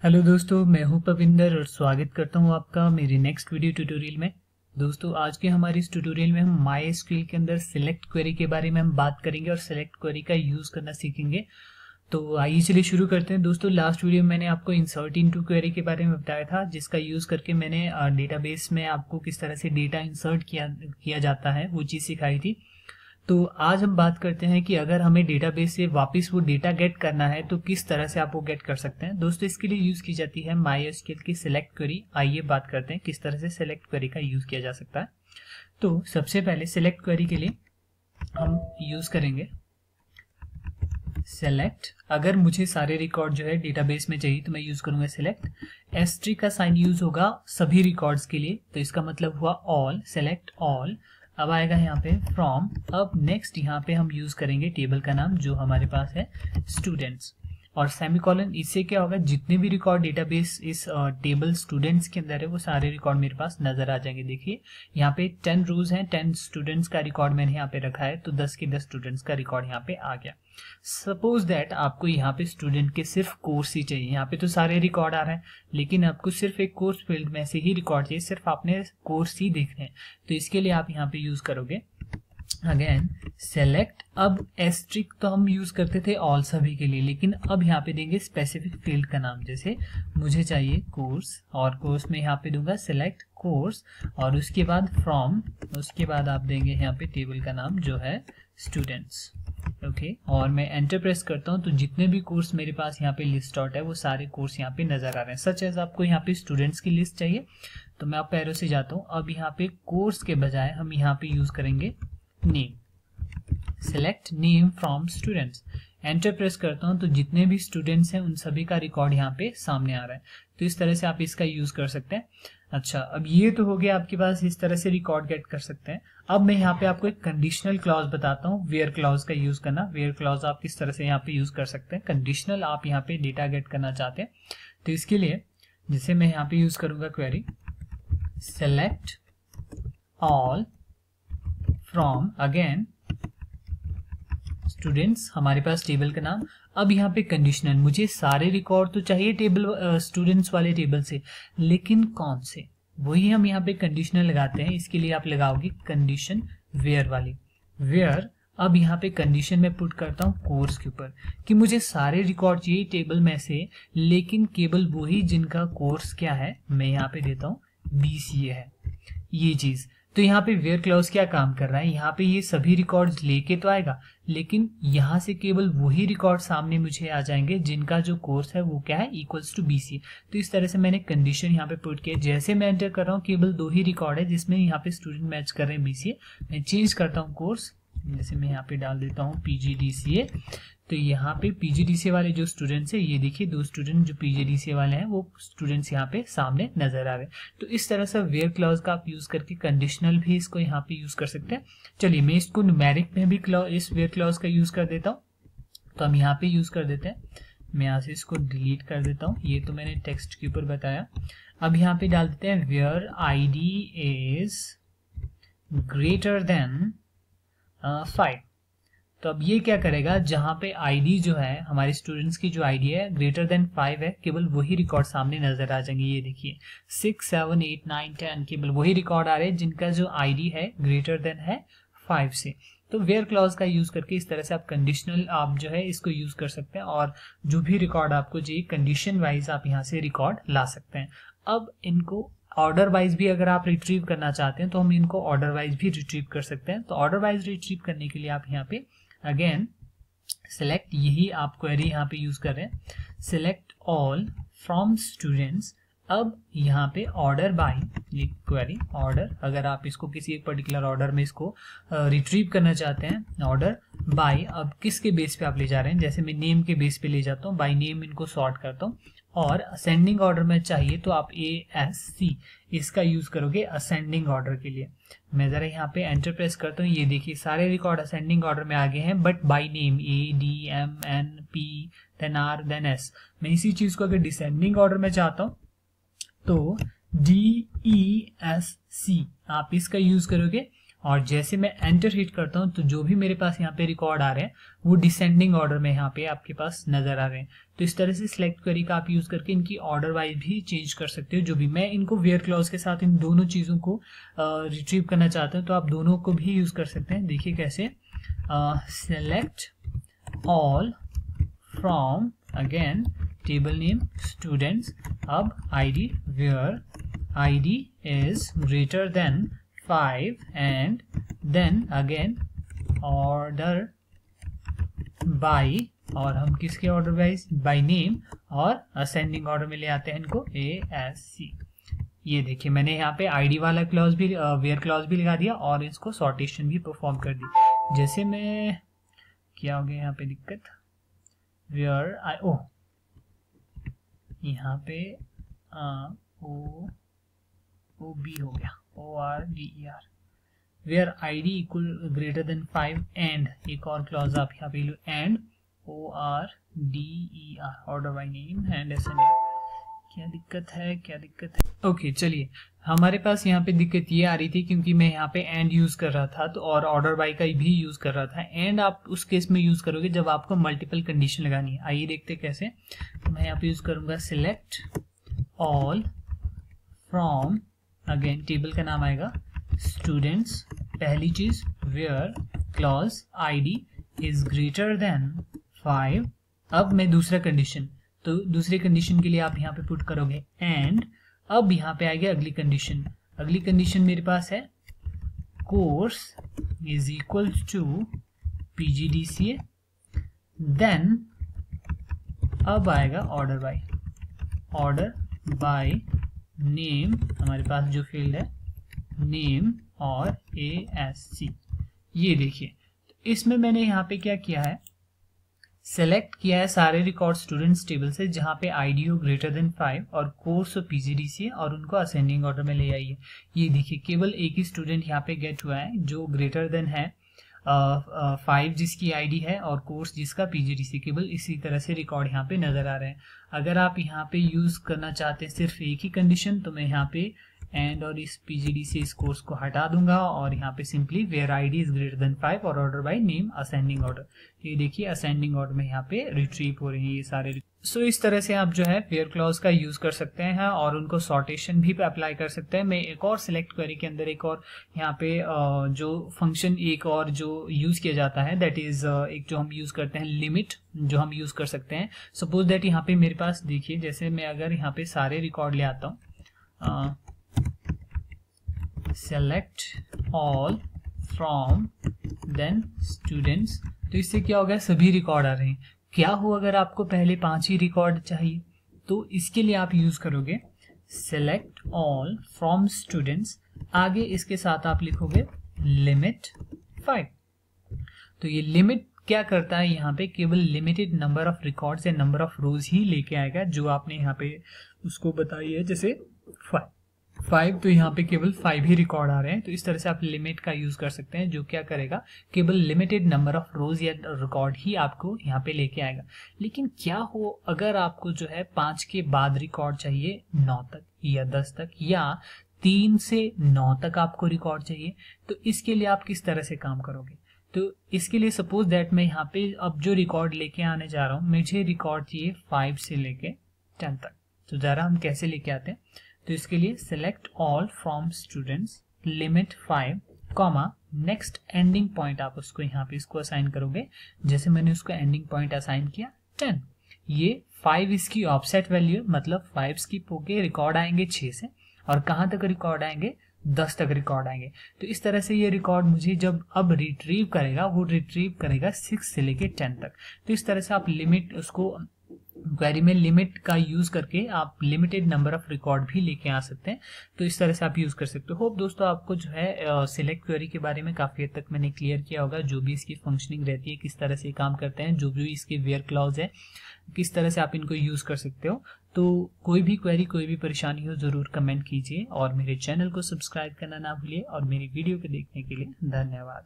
Hello दोस्तों, मैं हूं पविंदर और स्वागत करता हूं आपका मेरी नेक्स्ट वीडियो ट्यूटोरियल में। दोस्तों, आज के हमारे इस ट्यूटोरियल में हम MySQL के अंदर सिलेक्ट क्वेरी के बारे में हम बात करेंगे और सिलेक्ट क्वेरी का यूज़ करना सीखेंगे। तो आइए चलिए शुरू करते हैं। दोस्तों, लास्ट वीडियो में मैंने आपको इंसर्ट इनटू क्वेरी के बारे में बताया था, जिसका यूज़ करके मैंने डेटाबेस में आपको किस तरह से डेटा इंसर्ट किया जाता है वो चीज़ सिखाई थी। तो आज हम बात करते हैं कि अगर हमें डेटाबेस से वापस वो डेटा गेट करना है तो किस तरह से आप वो गेट कर सकते हैं। दोस्तों, इसके लिए यूज की जाती है MySQL की सिलेक्ट क्वेरी। आइए बात करते हैं किस तरह से सिलेक्ट क्वेरी का यूज किया जा सकता है। तो सबसे पहले सिलेक्ट क्वेरी के लिए हम यूज करेंगे सेलेक्ट। अगर मुझे सारे रिकॉर्ड जो है डेटाबेस में चाहिए तो मैं यूज करूंगा सिलेक्ट। एस्ट्रिक का साइन यूज होगा सभी रिकॉर्ड्स के लिए, तो इसका मतलब हुआ ऑल, सेलेक्ट ऑल। अब आएगा यहाँ पे फ्रॉम। अब नेक्स्ट यहाँ पे हम यूज करेंगे टेबल का नाम जो हमारे पास है स्टूडेंट्स, और सेमीकोलन। इससे क्या होगा, जितने भी रिकॉर्ड डेटाबेस इस टेबल स्टूडेंट्स के अंदर है वो सारे रिकॉर्ड मेरे पास नजर आ जाएंगे। देखिए यहाँ पे 10 रोज हैं, 10 स्टूडेंट्स का रिकॉर्ड मैंने यहाँ पे रखा है, तो 10 के 10 स्टूडेंट्स का रिकॉर्ड यहाँ पे आ गया। सपोज दैट आपको यहाँ पे स्टूडेंट के सिर्फ कोर्स ही चाहिए। यहाँ पे तो सारे रिकॉर्ड आ रहे हैं, लेकिन आपको सिर्फ एक कोर्स फील्ड में से ही रिकॉर्ड चाहिए, सिर्फ आपने कोर्स ही देखने हैं। तो इसके लिए आप यहाँ पे यूज करोगे अगेन सेलेक्ट। अब एस्ट्रिक तो हम यूज करते थे ऑल सभी के लिए, लेकिन अब यहाँ पे देंगे स्पेसिफिक फील्ड का नाम। जैसे मुझे चाहिए कोर्स, और कोर्स में यहाँ पे दूंगा सेलेक्ट कोर्स, और उसके बाद फ्रॉम, उसके बाद आप देंगे यहाँ पे टेबल का नाम जो है स्टूडेंट्स। ओके, और मैं एंटर प्रेस करता हूँ तो जितने भी कोर्स मेरे पास यहाँ पे लिस्ट आउट है वो सारे कोर्स यहाँ पे नजर आ रहे हैं। सच एज आपको यहाँ पे स्टूडेंट्स की लिस्ट चाहिए तो मैं आप पैरों से जाता हूँ। अब यहाँ पे कोर्स के बजाय हम यहाँ पे यूज करेंगे name. Select name from students, enter press करता हूं तो जितने भी स्टूडेंट्स हैं उन सभी का रिकॉर्ड यहाँ पे सामने आ रहा है। तो इस तरह से आप इसका यूज कर सकते हैं। अच्छा, अब ये तो हो गया आपके पास इस तरह से रिकॉर्ड गेट कर सकते हैं। अब मैं यहाँ पे आपको एक कंडीशनल क्लॉज बताता हूँ, वेयर क्लॉज का यूज करना। वेयर क्लॉज आप किस तरह से यहाँ पे यूज कर सकते हैं। कंडीशनल आप यहाँ पे डेटा गेट करना चाहते हैं तो इसके लिए जैसे मैं यहाँ पे यूज करूंगा query select all from again students, हमारे पास टेबल का नाम। अब यहाँ पे कंडीशनल, मुझे सारे रिकॉर्ड तो चाहिए टेबल स्टूडेंट्स वाले टेबल से, लेकिन कौन से, वही हम यहाँ पे कंडीशनल लगाते हैं। इसके लिए आप लगाओगे कंडीशन वेयर वाली, वेयर। अब यहाँ पे कंडीशन में पुट करता हूँ कोर्स के ऊपर कि मुझे सारे रिकॉर्ड चाहिए टेबल में से, लेकिन केवल वही जिनका कोर्स क्या है, मैं यहाँ पे देता हूँ BCA है ये चीज। तो यहाँ पे वेयर क्लॉज क्या काम कर रहा है, यहाँ पे ये सभी रिकॉर्ड्स लेके तो आएगा, लेकिन यहाँ से केवल वही रिकॉर्ड सामने मुझे आ जाएंगे जिनका जो कोर्स है वो क्या है, इक्वल्स टू BCA। तो इस तरह से मैंने कंडीशन यहाँ पे पुट किया। जैसे मैं एंटर कर रहा हूँ केवल 2 ही रिकॉर्ड है जिसमें यहाँ पे स्टूडेंट मैच कर रहे हैं BCA। मैं चेंज करता हूँ कोर्स, जैसे मैं यहाँ पे डाल देता हूँ PGDCA। तो यहाँ पे PGDCA वाले जो स्टूडेंट्स है, ये देखिए 2 स्टूडेंट जो PGDCA वाले हैं वो स्टूडेंट्स यहाँ पे सामने नजर आ रहे हैं। तो इस तरह से वेयर क्लॉज का आप यूज करके कंडीशनल भी इसको यहाँ पे यूज कर सकते हैं। चलिए मैं इसको न्यूमेरिक में भी इस वेयर क्लॉज का यूज कर देता हूँ। तो हम यहाँ पे यूज कर देते हैं। मैं यहाँ से इसको डिलीट कर देता हूँ, ये तो मैंने टेक्स्ट के ऊपर बताया। अब यहाँ पे डाल देते हैं where ID is greater than 5। तो अब ये क्या करेगा, जहां पे ID जो है हमारे स्टूडेंट्स की जो ID है ग्रेटर देन 5 है, केवल वही रिकॉर्ड सामने नजर आ जाएंगे। ये देखिए 6, 7, 8, 9, 10 केवल वही रिकॉर्ड आ रहे हैं जिनका जो ID है ग्रेटर देन है 5 से। तो वेयर क्लॉज का यूज करके इस तरह से आप कंडीशनल आप जो है इसको यूज कर सकते हैं, और जो भी रिकॉर्ड आपको चाहिए कंडीशन वाइज आप यहाँ से रिकॉर्ड ला सकते हैं। अब इनको ऑर्डर वाइज भी अगर आप रिट्रीव करना चाहते हैं तो हम इनको ऑर्डर वाइज भी रिट्रीव कर सकते हैं। तो ऑर्डर वाइज रिट्रीव करने के लिए आप यहाँ पे अगेन सेलेक्ट, यही आप क्वेरी यहाँ पे यूज कर रहे हैं, सेलेक्ट ऑल फ्रॉम स्टूडेंट्स। अब यहाँ पे ऑर्डर बाय, ये क्वेरी ऑर्डर, अगर आप इसको किसी एक पर्टिकुलर ऑर्डर में इसको रिट्रीव करना चाहते हैं, ऑर्डर बाय। अब किसके बेस पे आप ले जा रहे हैं, जैसे मैं नेम के बेस पे ले जाता हूँ, बाय नेम इनको सॉर्ट करता हूँ। और असेंडिंग ऑर्डर में चाहिए तो आप ASC इसका यूज करोगे असेंडिंग ऑर्डर के लिए। मैं जरा यहाँ पे एंटर प्रेस करता हूँ, ये देखिए सारे रिकॉर्ड असेंडिंग ऑर्डर में आगे हैं, but by name ADMNP then R then S। मैं इसी चीज को अगर डिसेंडिंग ऑर्डर में चाहता हूँ तो DESC आप इसका यूज करोगे, और जैसे मैं एंटर हिट करता हूं तो जो भी मेरे पास यहाँ पे रिकॉर्ड आ रहे हैं वो डिसेंडिंग ऑर्डर में यहाँ पे आपके पास नजर आ रहे हैं। तो इस तरह से सिलेक्ट क्वेरी का आप यूज करके इनकी ऑर्डर वाइज भी चेंज कर सकते हो। जो भी मैं इनको वेयर क्लॉज के साथ इन दोनों चीजों को रिट्रीव करना चाहते हैं तो आप दोनों को भी यूज कर सकते हैं। देखिए कैसे, select all from again table name students, अब ID where ID is greater than 5 and then again order by, और हम किसके ऑर्डर वाइज, बाय नेम, और असेंडिंग ऑर्डर में ले आते हैं इनको ASC। ये देखिए मैंने यहाँ पे आईडी वाला क्लॉज भी वेयर क्लॉज भी लगा दिया और इसको सॉर्टेशन भी परफॉर्म कर दी। जैसे मैं क्या हो गया यहाँ पे दिक्कत, वेयर आई ओ यहाँ पे ओ बी हो गया, ORDER, where ID equal greater than 5 and एक और क्लॉज आप यहाँ पे लो, and ORDER order by name and ascending. क्या दिक्कत है ओके चलिए, हमारे पास यहाँ पे दिक्कत ये आ रही थी क्योंकि मैं यहाँ पे एंड यूज कर रहा था तो और ऑर्डर बाय का भी यूज कर रहा था। एंड आप उस केस में यूज करोगे जब आपको मल्टीपल कंडीशन लगानी है। आइए देखते कैसे। तो मैं यहाँ पे यूज करूंगा select all from, again table का नाम आएगा स्टूडेंट्स, पहली चीज where clause ID is greater than 5। अब मैं दूसरा कंडीशन, तो दूसरी कंडीशन के लिए आप यहाँ पे पुट करोगे एंड, अब यहाँ पे आएगी अगली कंडीशन। अगली कंडीशन मेरे पास है course is equal to PGDCA, then अब आएगा ऑर्डर बाय नेम, हमारे पास जो फील्ड है नेम और ASC। ये देखिए इसमें मैंने यहाँ पे क्या किया है, सेलेक्ट किया है सारे रिकॉर्ड स्टूडेंट्स टेबल से जहां पे आईडी हो ग्रेटर देन 5 और कोर्स और PGDCA, और उनको असेंडिंग ऑर्डर में ले आइए। ये देखिए केवल एक ही स्टूडेंट यहाँ पे गेट हुआ है जो ग्रेटर देन है 5 जिसकी आईडी है और कोर्स जिसका PGDCA, केवल इसी तरह से रिकॉर्ड यहाँ पे नजर आ रहे हैं। अगर आप यहाँ पे यूज करना चाहते हैं सिर्फ एक ही कंडीशन तो मैं यहाँ पे एंड और इस PGDCA इस कोर्स को हटा दूंगा और यहाँ पे simply where ID is greater than 5 और order by name ascending order. ये देखिए असेंडिंग ऑर्डर में यहाँ पे रिट्रीव हो रहे हैं ये सारे। सो इस तरह से आप जो है वेयर क्लॉज का यूज कर सकते हैं और उनको सॉर्टेशन भी अप्लाई कर सकते हैं। मैं एक और सिलेक्ट क्वेरी के अंदर एक और यहाँ पे जो फंक्शन एक और जो यूज किया जाता है दैट इज एक जो हम यूज करते हैं लिमिट, जो हम यूज कर सकते हैं। सपोज दैट यहाँ पे मेरे पास देखिए, जैसे मैं अगर यहाँ पे सारे रिकॉर्ड ले आता हूँ, select all from then students, तो इससे क्या होगा, सभी रिकॉर्ड आ रहे हैं। क्या हो अगर आपको पहले 5 ही रिकॉर्ड चाहिए, तो इसके लिए आप यूज करोगे सेलेक्ट ऑल फ्रॉम स्टूडेंट्स, आगे इसके साथ आप लिखोगे लिमिट 5। तो ये लिमिट क्या करता है, यहाँ पे केवल लिमिटेड नंबर ऑफ रिकॉर्ड्स या नंबर ऑफ रोज ही लेके आएगा जो आपने यहाँ पे उसको बताई है, जैसे 5 तो यहाँ पे केवल 5 ही रिकॉर्ड आ रहे हैं। तो इस तरह से आप लिमिट का यूज कर सकते हैं जो क्या करेगा, केवल लिमिटेड नंबर ऑफ रोज या रिकॉर्ड ही आपको यहाँ पे लेके आएगा। लेकिन क्या हो अगर आपको जो है 5 के बाद रिकॉर्ड चाहिए 9 तक या 10 तक या 3 से 9 तक आपको रिकॉर्ड चाहिए, तो इसके लिए आप किस तरह से काम करोगे। तो इसके लिए सपोज दैट मैं यहाँ पे अब जो रिकॉर्ड लेके आने जा रहा हूँ, मुझे रिकॉर्ड चाहिए 5 से लेके 10 तक। तो जरा हम कैसे लेके आते हैं, तो इसके लिए select all from students limit 5 comma next ending point आप उसको यहाँ पे इसको असाइन करोगे, जैसे मैंने उसको एंडिंग पॉइंट असाइन किया 10। ये 5 इसकी ऑफसेट वैल्यू, मतलब 5 स्किप होके रिकॉर्ड आएंगे 6 से, और कहाँ तक रिकॉर्ड आएंगे 10 तक रिकॉर्ड आएंगे। तो इस तरह से ये रिकॉर्ड मुझे जब अब रिट्रीव करेगा, वो रिट्रीव करेगा 6 से लेके 10 तक। तो इस तरह से आप लिमिट उसको क्वेरी में लिमिट का यूज करके आप लिमिटेड नंबर ऑफ रिकॉर्ड भी लेके आ सकते हैं। तो इस तरह से आप यूज कर सकते हो। होप दोस्तों आपको जो है सिलेक्ट क्वेरी के बारे में काफी हद तक मैंने क्लियर किया होगा, जो भी इसकी फंक्शनिंग रहती है, किस तरह से काम करते हैं, जो भी इसके वेयर क्लॉज है, किस तरह से आप इनको यूज कर सकते हो। तो कोई भी क्वेरी, कोई भी परेशानी हो जरूर कमेंट कीजिए और मेरे चैनल को सब्सक्राइब करना ना भूलिए। और मेरी वीडियो को देखने के लिए धन्यवाद।